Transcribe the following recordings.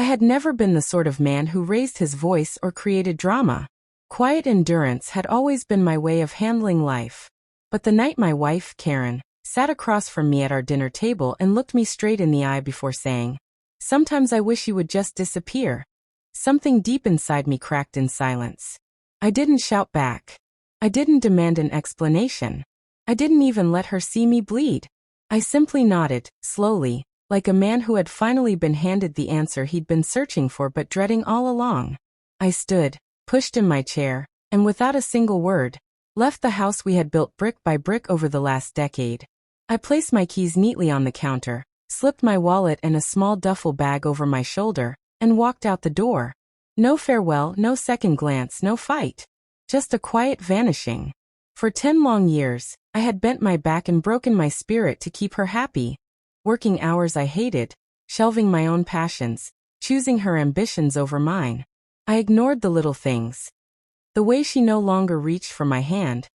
had never been the sort of man who raised his voice or created drama. Quiet endurance had always been my way of handling life. But the night my wife, Karen, sat across from me at our dinner table and looked me straight in the eye before saying, "Sometimes I wish you would just disappear," something deep inside me cracked in silence. I didn't shout back. I didn't demand an explanation. I didn't even let her see me bleed. I simply nodded, slowly, like a man who had finally been handed the answer he'd been searching for but dreading all along. I stood, pushed in my chair, and without a single word, left the house we had built brick by brick over the last decade. I placed my keys neatly on the counter, slipped my wallet and a small duffel bag over my shoulder, and walked out the door. No farewell, no second glance, no fight. Just a quiet vanishing. For 10 long years, I had bent my back and broken my spirit to keep her happy. Working hours I hated, shelving my own passions, choosing her ambitions over mine. I ignored the little things. The way she no longer reached for my hand.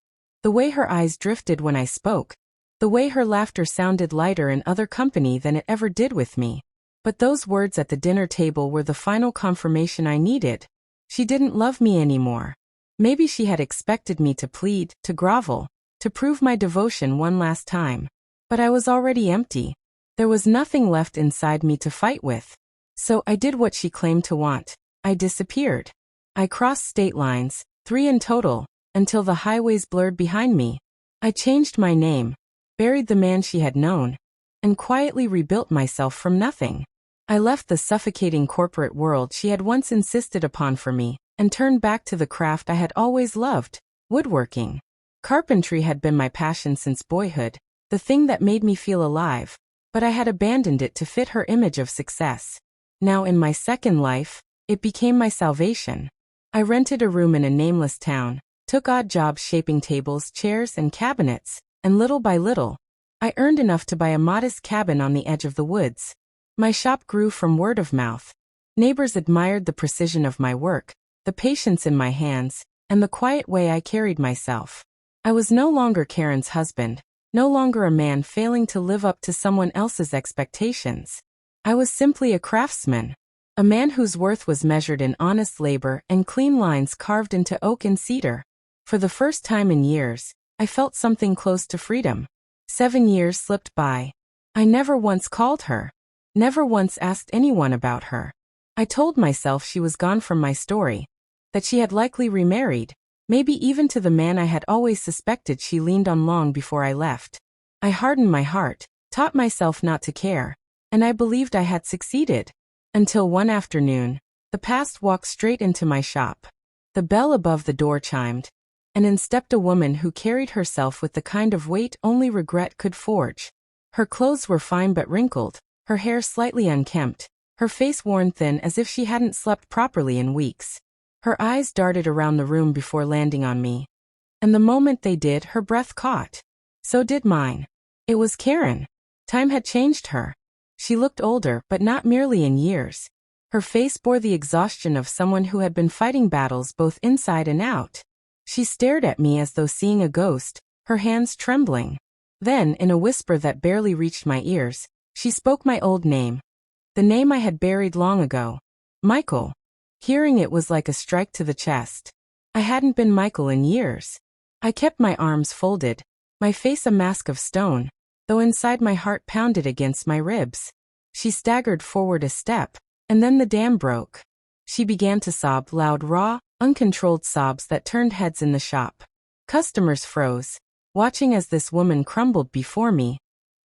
The way her eyes drifted when I spoke. The way her laughter sounded lighter in other company than it ever did with me. But those words at the dinner table were the final confirmation I needed. She didn't love me anymore. Maybe she had expected me to plead, to grovel, to prove my devotion one last time. But I was already empty. There was nothing left inside me to fight with. So I did what she claimed to want. I disappeared. I crossed state lines, 3 in total, until the highways blurred behind me. I changed my name, buried the man she had known, and quietly rebuilt myself from nothing. I left the suffocating corporate world she had once insisted upon for me, and turned back to the craft I had always loved, woodworking. Carpentry had been my passion since boyhood, the thing that made me feel alive, but I had abandoned it to fit her image of success. Now in my second life, it became my salvation. I rented a room in a nameless town, took odd jobs shaping tables, chairs, and cabinets, and little by little, I earned enough to buy a modest cabin on the edge of the woods. My shop grew from word of mouth. Neighbors admired the precision of my work, the patience in my hands, and the quiet way I carried myself. I was no longer Karen's husband, no longer a man failing to live up to someone else's expectations. I was simply a craftsman, a man whose worth was measured in honest labor and clean lines carved into oak and cedar. For the first time in years, I felt something close to freedom. 7 years slipped by. I never once called her. Never once asked anyone about her. I told myself she was gone from my story, that she had likely remarried, maybe even to the man I had always suspected she leaned on long before I left. I hardened my heart, taught myself not to care, and I believed I had succeeded. Until one afternoon, the past walked straight into my shop. The bell above the door chimed, and in stepped a woman who carried herself with the kind of weight only regret could forge. Her clothes were fine but wrinkled, her hair slightly unkempt, her face worn thin as if she hadn't slept properly in weeks. Her eyes darted around the room before landing on me. And the moment they did, her breath caught. So did mine. It was Karen. Time had changed her. She looked older, but not merely in years. Her face bore the exhaustion of someone who had been fighting battles both inside and out. She stared at me as though seeing a ghost, her hands trembling. Then, in a whisper that barely reached my ears, she spoke my old name. The name I had buried long ago. Michael. Hearing it was like a strike to the chest. I hadn't been Michael in years. I kept my arms folded, my face a mask of stone, though inside my heart pounded against my ribs. She staggered forward a step, and then the dam broke. She began to sob, loud, raw, uncontrolled sobs that turned heads in the shop. Customers froze, watching as this woman crumbled before me,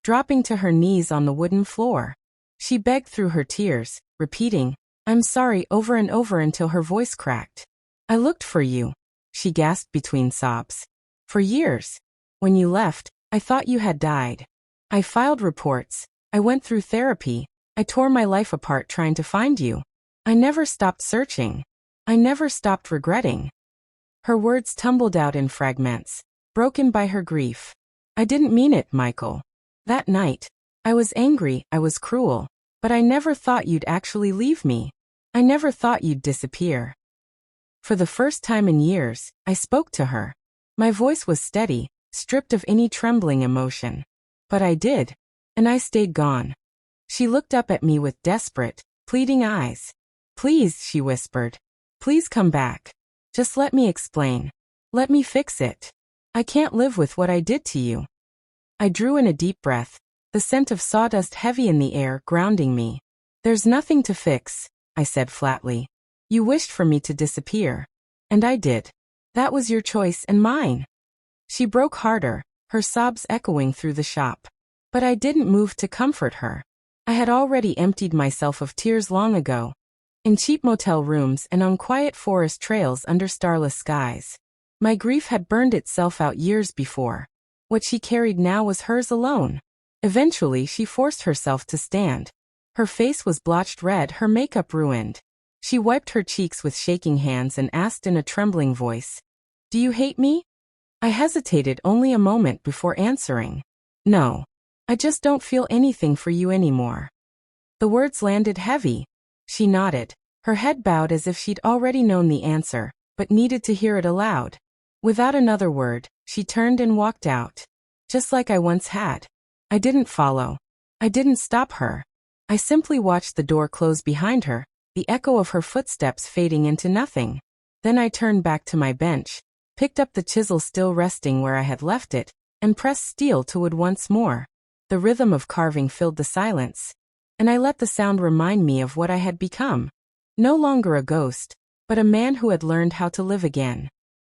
dropping to her knees on the wooden floor. She begged through her tears, repeating, "I'm sorry," over and over until her voice cracked. "I looked for you," she gasped between sobs. "For years. When you left, I thought you had died. I filed reports, I went through therapy, I tore my life apart trying to find you. I never stopped searching. I never stopped regretting." Her words tumbled out in fragments, broken by her grief. "I didn't mean it, Michael. That night, I was angry, I was cruel, but I never thought you'd actually leave me. I never thought you'd disappear." For the first time in years, I spoke to her. My voice was steady, stripped of any trembling emotion. But I did, and I stayed gone. She looked up at me with desperate, pleading eyes. Please, she whispered. Please come back. Just let me explain. Let me fix it. I can't live with what I did to you. I drew in a deep breath, the scent of sawdust heavy in the air, grounding me. There's nothing to fix, I said flatly. You wished for me to disappear. And I did. That was your choice and mine. She broke harder, her sobs echoing through the shop. But I didn't move to comfort her. I had already emptied myself of tears long ago. In cheap motel rooms and on quiet forest trails under starless skies. My grief had burned itself out years before. What she carried now was hers alone. Eventually she forced herself to stand. Her face was blotched red, her makeup ruined. She wiped her cheeks with shaking hands and asked in a trembling voice, "Do you hate me?" I hesitated only a moment before answering, "No. I just don't feel anything for you anymore." The words landed heavy. She nodded, her head bowed as if she'd already known the answer, but needed to hear it aloud. Without another word, she turned and walked out. Just like I once had. I didn't follow. I didn't stop her. I simply watched the door close behind her, the echo of her footsteps fading into nothing. Then I turned back to my bench, picked up the chisel still resting where I had left it, and pressed steel to wood once more. The rhythm of carving filled the silence, and I let the sound remind me of what I had become. No longer a ghost, but a man who had learned how to live again.